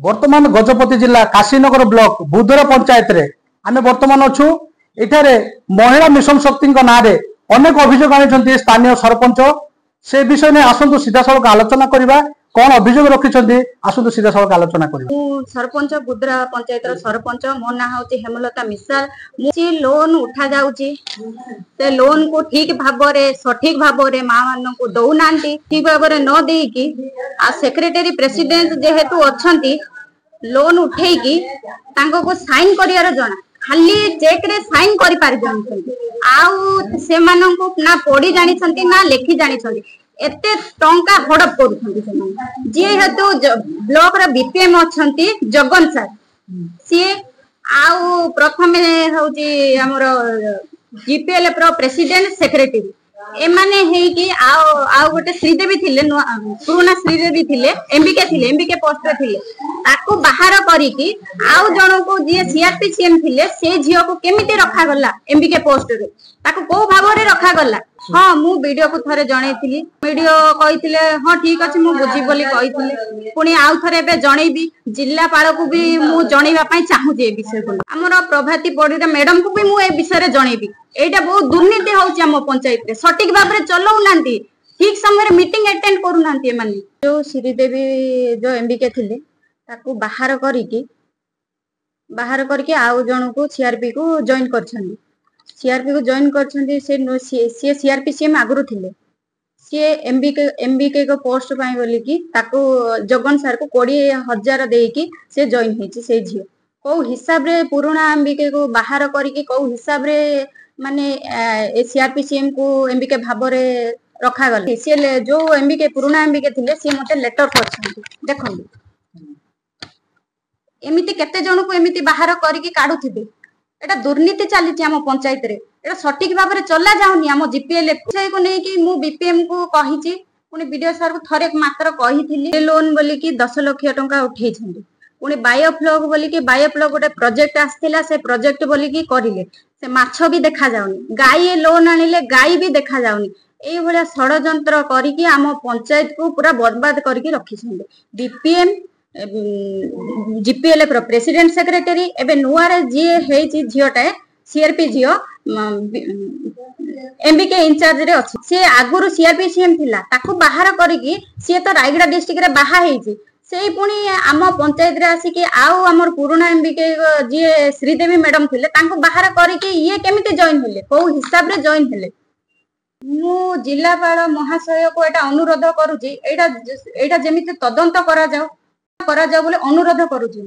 वर्तमान गजपति जिला काशीनगर ब्लॉक बुधर पंचायत रे आमे वर्तमान अच्छु एठारे महिला मिशन शक्ति ना रे अनेक अभियोग आनी स्थानीय सरपंच से विषय में आसतु सीधा सड़क आलोचना करवा कौन अभियोग रखिंट आसतु सीधा सड़क आलोचना करवा। सरपंच बुद्रा पंचायत सरपंच मो ना हूँ हेमलता मिश्रा मुझे लोन उठा जाऊँगी से लोन को ठीक भाव में सठिक भाव में माँ मान को दौना ठीक भाव में न देकी आ सेक्रेटरी प्रेसिडेंट जेहेतु अच्छा लोन उठेकी को साइन कर जना खाली चेक रे साइन करि पारि जानछन्ती आउ से मानन को ना पढ़ी जानिछन्ती ना लेखि जानिछन्ती एते टंका हड़प करूछन्ती से मान जे हेतु ब्लॉक रे बीपीएम अछन्ती जगन सर सी आउ प्रथमे होची हमर जीपीएल प्रो प्रेसिडेंट सेक्रेटरी एमाने हे कि आउ गोटे श्रीदेवी थिले पुराना श्रीदेवी थिले एमबीके पोस्ट रे थिले ताको बाहर करिकी आउ जणो को जे सीआरपीसीएम थिले से झियो को केमिति रखा गला एमबीके पोस्ट रे ताको को भाव रे रखा गला। हां मु वीडियो को थरे जणैथिली वीडियो कहिथिले हां ठीक अछि मु बुझी बोली कहिथिले पुनी आउ थरे बे जणैबी जिल्लापाल को भी मु जणैबा पई चाहू जे विषय को हमर प्रभाती पडिरा मैडम को भी मु ए विषय रे जणैबी एटा बहुत दुर्नीति होउची हम पंचायत रे सटीक भाव रे चलौ नांती ठीक समय रे मीटिंग अटेंड करू नांती माने जो श्रीदेवी जो एमबीके थिले ताको बाहर करके आउ जण को सीआरपी को जॉइन करछन्ती सीआरपी को जॉइन करछन्ती से सीआरपीसीएम आगुरु थिले से एमबीके को पोस्ट पाई बोली कि ताको जगन सर को 20,000 देकी से जॉइन हेची से झियो को हिसाब रे पुराना एमबीके को बाहर करके को हिसाब रे माने सीआरपीसीएम को एमबीके भाव रे रखा गले से जो एमबीके पुराना एमबीके थिले से मते लेटर करछन्ती देखंడి एमिति केते जण को एमिति बाहर करके काढुथिबे एटा दुर्नीति चली आम पंचायत रे एटा सटीक भाव में चला जाउनी आम जीपीएल को नहीं कि मु बीपीएम को कहिची पुनी वीडियो सर को थरे मात्र कहिथिली लोन बोली कि 10 लाख टंका उठेई छन्ती पुनी बायोफ्लॉग बोली कि बायोफ्लॉग गोटे प्रोजेक्ट आस्थिला से प्रोजेक्ट बोली कि करिले से माछ भी देखा जाउनी गाय लोन आनिले गाय भी देखा जाउनी एई भलिया षडयंत्र करिकि आम पंचायत को पूरा बर्बाद करके रखी छन्ती BPM GPL pro president secretary एबे नुआरे जी हेची झियोटा सीआरपी झियो एमबीके इंचार्ज रे अछि से आगुरु सीआरपीसीएम थिला ताको बाहर करिकि से तो रायगढ़ डिस्ट्रिक्ट रे बाहा हेची सेही पुनी आम पंचायत रे आसी कि आउ हमर पुराना एमबीके जी श्रीदेवी मैडम थिले ताको बाहर करिकि ये केमिति जॉइन होले को हिसाब रे जॉइन होले मु जिल्लापाल महाशय को एटा अनुरोध करूची एटा जेमिति तदंत करा जाऊ बोले अनुरोध करूची।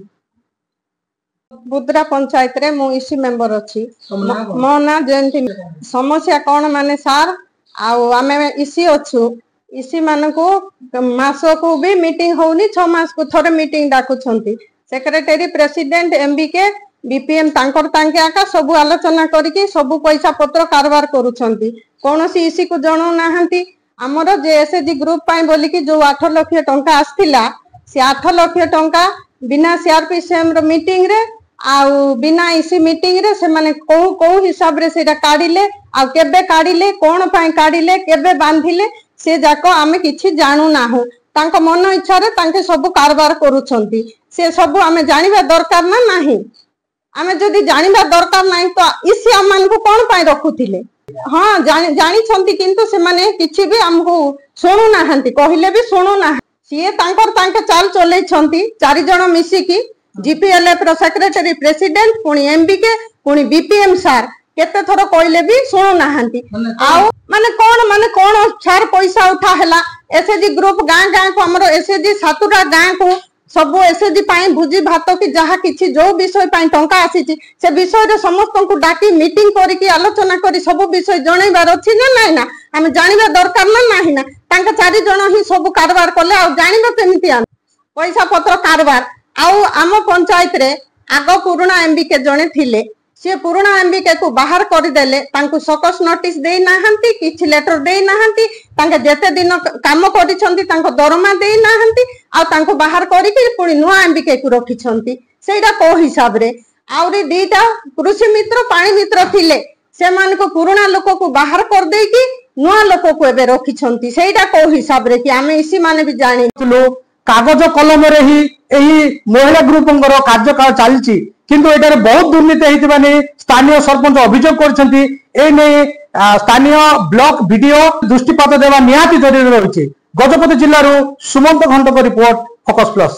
बुद्रा पंचायत रे मु इसी मेंबर अछि मो ना जयंती समस्या कौन माने सार आउ आमे इसी अच्छु इसी मान को मास को भी मीटिंग होनी 6 मास को थोड़े मीटिंग डाकुछंती सेक्रेटरी प्रेसिडेंट एमबीके बीपीएम तांकर तांके आका सब आलोचना करके सब पैसा पत्र कारबार करूछंती कोनोसी इसी को जणो नाहंती हमरो जे एसएजी ग्रुप पाई बोली कि जो 8 लाख टंका आस्थिला से 8 लाख टंका बिना सीआरपीसीएम रो मीटिंग रे आउ बिना इसी मीटिंग रे से माने को हिसाब रे सेटा काढिले आ केबे काढिले कोन पाई काढिले केबे बांधिले से जाको आमे किछि जानू ना हो तांको मन इच्छा रे तांके सब कारबार करूछंती से सब आमे जानिबा दरकार ना नाही आमे जदी जानिबा दरकार नाही तो इसी अमान को कोन पाई रखुथिले हां जानि छंती किंतु से माने किछि भी हमको सुनु नाहंती कहिले भी सुनु ना सीए तांकर तांके चाल चलै छंती 4 जण मिसी की जीपीएलएफ रो सेक्रेटरी प्रेसिडेंट पुनी एमबीके पुनी बीपीएम सर केते थरो कहले भी सुनु नाहंती आउ माने कोन छार पैसा उठा हला एसएजी ग्रुप गां को हमरो एसएजी सातुरा गां को सब एसएजी पाई भुजी भात की जहा किछि जो विषय पाई टंका आसी से विषय रे समस्त को डाकी मीटिंग करी की आलोचना करी सब विषय जणैबार अछि ना नै ना हम जानिबा दरकार ना नाही ना तांका 4 जण ही सब कारबार कले आ जानिबा केमिति आ पैसा पत्र कारबार आउ आम पंचायत रे आगो पुराना एमबीके जणे थिले से पुराना एमबीके को बाहर कर देले तांको सकस नोटिस देई नाहंती किछि लेटर देई नाहंती तांके जेते दिन काम करिसंती तांको दरमा देई नाहंती आ तांको बाहर करी कि पुनी नुआ एमबीके को रखिसंती सेटा को हिसाब रे आउरी दीटा कृषि मित्र पानी मित्र थिले से मान को पुराना लोक को बाहर कर देई कि नुआ लोक को एबे रखिसंती सेटा को हिसाब रे कि आमे इसी माने भी जानि कागज कलम रे ही ଏହି ମହିଳା ଗ୍ରୁପଙ୍କର କାର୍ଯ୍ୟକାଳ ଚାଲିଛି କିନ୍ତୁ ଏଠାରେ ବହୁତ ଦୁର୍ନୀତି ହେଇଥିବା ନେଇ ସ୍ଥାନୀୟ ସରପଞ୍ଚ ଅଭିଯୋଗ କରିଛନ୍ତି। ଏ ନେଇ ସ୍ଥାନୀୟ ବ୍ଲକ ଭିଡିଓ ଦୃଷ୍ଟିପାତ ଦେବା ନିହାତି ଜରୁରୀ ରହିଛି। ଗଜପତି ଜିଲ୍ଲାରୁ ସୁମନ୍ତ ଘଣ୍ଟଙ୍କ ରିପୋର୍ଟ, ଫୋକସ୍ ପ୍ଲସ୍।